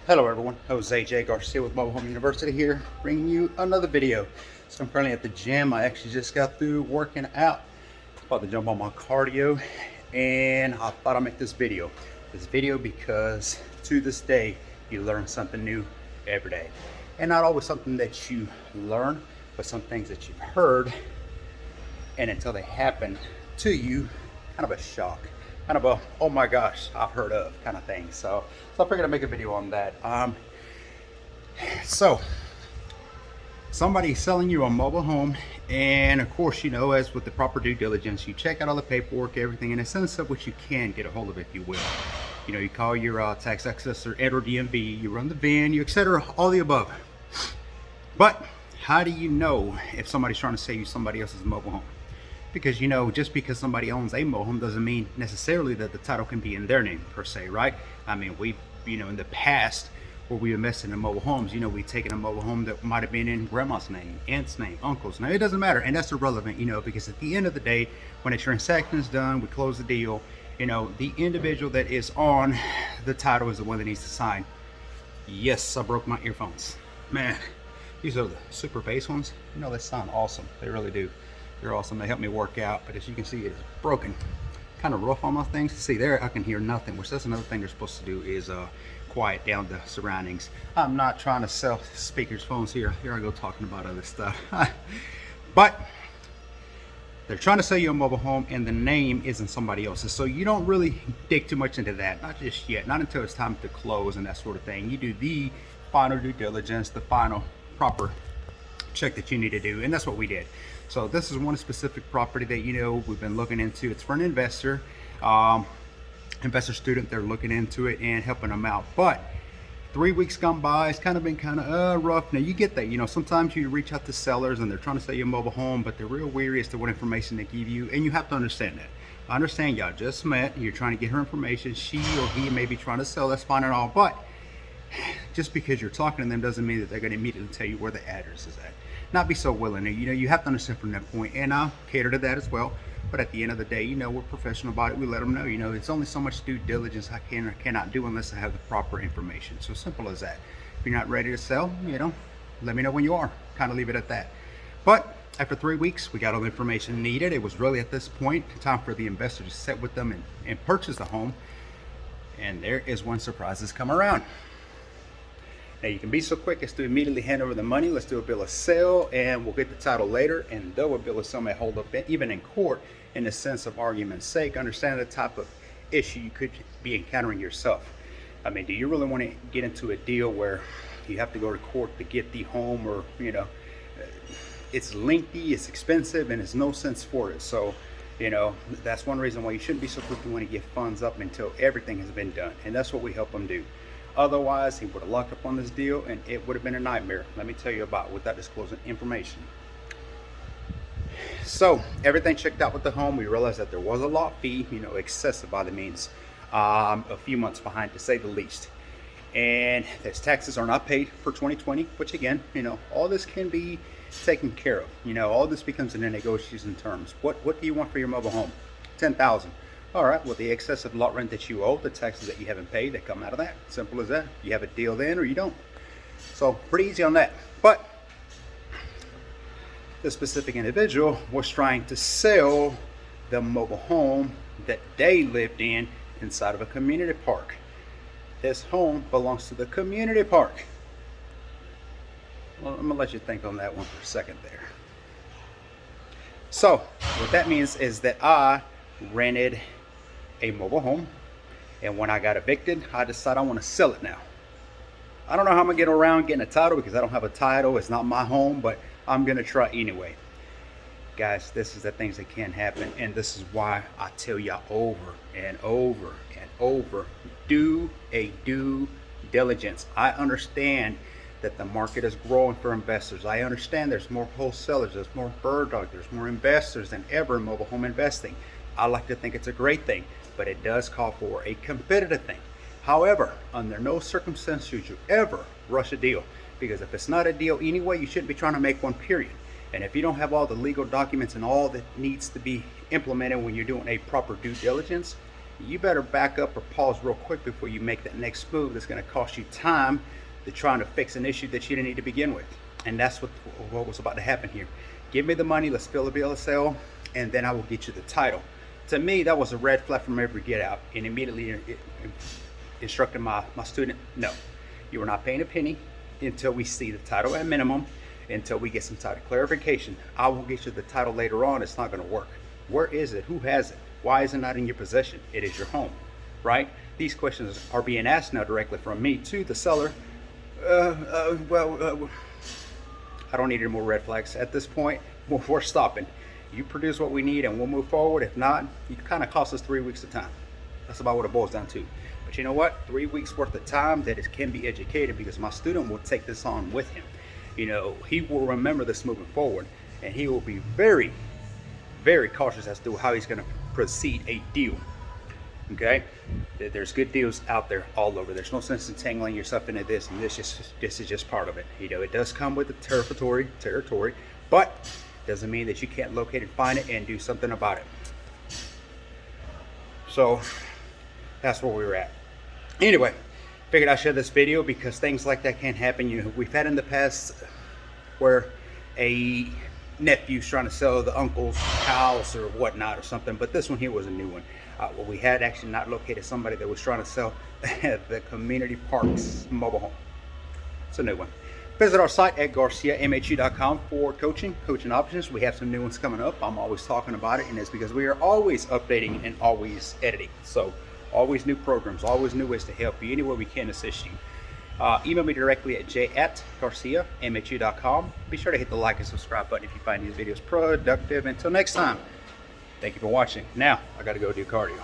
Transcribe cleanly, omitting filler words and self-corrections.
Hello everyone, Jose J. Garcia with Mobile Home University here, bringing you another video. So I'm currently at the gym. I actually just got through working out, about to jump on my cardio, and I thought I'd make this video. Because to this day, you learn something new every day. And not always something that you learn, but some things that you've heard, and until they happen to you, kind of a shock. Kind of a, oh my gosh, I've heard of kind of thing. So I figured I'd make a video on that. So somebody's selling you a mobile home, and of course, you know, as with the proper due diligence, you check out all the paperwork, everything in a sense of what you can get a hold of, if you will. You know, you call your tax accessor, Ed or DMV, you run the VIN, you etc., all the above. But how do you know if somebody's trying to sell you somebody else's mobile home? Because, you know, just because somebody owns a mobile home doesn't mean necessarily that the title can be in their name per se, right? I mean, we've, you know, in the past where we invested in mobile homes, you know, we've taken a mobile home that might have been in grandma's name, aunt's name, uncle's name. It doesn't matter, and that's irrelevant, you know, because at the end of the day, when a transaction is done, we close the deal, you know, the individual that is on the title is the one that needs to sign. Yes, I broke my earphones. Man, these are the super bass ones. You know, they sound awesome. They really do. They're awesome. They help me work out, but as you can see, it is broken. Kind of rough on those things. See there, I can hear nothing, which that's another thing they're supposed to do, is quiet down the surroundings. I'm not trying to sell speakers, phones here. Here I go talking about other stuff. But they're trying to sell you a mobile home and the name isn't somebody else's. So you don't really dig too much into that. Not just yet. Not until it's time to close and that sort of thing. You do the final due diligence, the final proper check that you need to do, and that's what we did. So this is one specific property that, you know, we've been looking into. It's for an investor, investor student. They're looking into it and helping them out. But 3 weeks gone by, it's kind of been rough. Now you get that, you know, sometimes you reach out to sellers and they're trying to sell you a mobile home, but they're real weary as to what information they give you, and you have to understand that. I understand y'all just met, you're trying to get her information. She or he may be trying to sell, that's fine and all, but just because you're talking to them doesn't mean that they're going to immediately tell you where the address is at. Not be so willing. You know, you have to understand from that point, and I'll cater to that as well. But at the end of the day, you know, we're professional about it. We let them know, you know, it's only so much due diligence I can or cannot do unless I have the proper information. So simple as that. If you're not ready to sell, you know, let me know when you are. Kind of leave it at that. But after 3 weeks, we got all the information needed. It was really at this point time for the investor to sit with them and purchase the home. And there is one surprise that's come around. Now you can be so quick as to immediately hand over the money. Let's do a bill of sale and we'll get the title later. And though a bill of sale may hold up even in court, in the sense of argument's sake, understand the type of issue you could be encountering yourself. I mean, do you really want to get into a deal where you have to go to court to get the home, or, you know, it's lengthy, it's expensive, and there's no sense for it. So, you know, that's one reason why you shouldn't be so quick to want to get funds up until everything has been done. And that's what we help them do. Otherwise, he would have locked up on this deal and it would have been a nightmare. Let me tell you about, without disclosing information. So everything checked out with the home. We realized that there was a lot fee, you know, excessive by the means, a few months behind to say the least. And his taxes are not paid for 2020, which again, you know, all this can be taken care of. You know, all this becomes in the negotiation terms. What do you want for your mobile home? 10,000. All right, well, the excessive lot rent that you owe, the taxes that you haven't paid, that come out of that. Simple as that. You have a deal then or you don't. So pretty easy on that. But the specific individual was trying to sell the mobile home that they lived in inside of a community park. This home belongs to the community park. Well, I'm gonna let you think on that one for a second there. So what that means is that I rented a mobile home, and when I got evicted, I decided I want to sell it now. I don't know how I'm gonna get around getting a title because I don't have a title. It's not my home, but I'm gonna try anyway. Guys, this is the things that can happen, and this is why I tell y'all over and over and over, do a due diligence. I understand that the market is growing for investors. I understand there's more wholesalers, there's more bird dog, there's more investors than ever in mobile home investing. I like to think it's a great thing, but it does call for a competitive thing. However, under no circumstance should you ever rush a deal, because if it's not a deal anyway, you shouldn't be trying to make one, period. And if you don't have all the legal documents and all that needs to be implemented when you're doing a proper due diligence, you better back up or pause real quick before you make that next move that's going to cost you time to trying to fix an issue that you didn't need to begin with. And that's what was about to happen here. Give me the money, let's fill the bill of sale, and then I will get you the title. To me, that was a red flag from every get out, and immediately instructed my student, no, you are not paying a penny until we see the title at minimum, until we get some title clarification. I will get you the title later on. It's not going to work. Where is it? Who has it? Why is it not in your possession? It is your home, right? These questions are being asked now directly from me to the seller. I don't need any more red flags at this point. We're stopping. You produce what we need and we'll move forward. If not, you kind of cost us 3 weeks of time. That's about what it boils down to. But you know what? 3 weeks worth of time that it can be educated, because my student will take this on with him. You know, he will remember this moving forward, and he will be very, very cautious as to how he's going to proceed a deal. Okay, there's good deals out there all over. There's no sense in tangling yourself into this, and this is just part of it. You know, it does come with the territory, but doesn't mean that you can't locate and find it and do something about it. So that's where we were at. Anyway, figured I'd share this video because things like that can happen. You know, we've had in the past where a nephew's trying to sell the uncle's house or whatnot or something, but this one here was a new one. Well, we had actually not located somebody that was trying to sell the community parks mobile home. It's a new one. Visit our site at garciamhu.com for coaching options. We have some new ones coming up. I'm always talking about it, and it's because we are always updating and always editing. So always new programs, always new ways to help you any way we can assist you. Email me directly at j@garciamhu.com. Be sure to hit the like and subscribe button if you find these videos productive. Until next time, thank you for watching. Now, I got to go do cardio.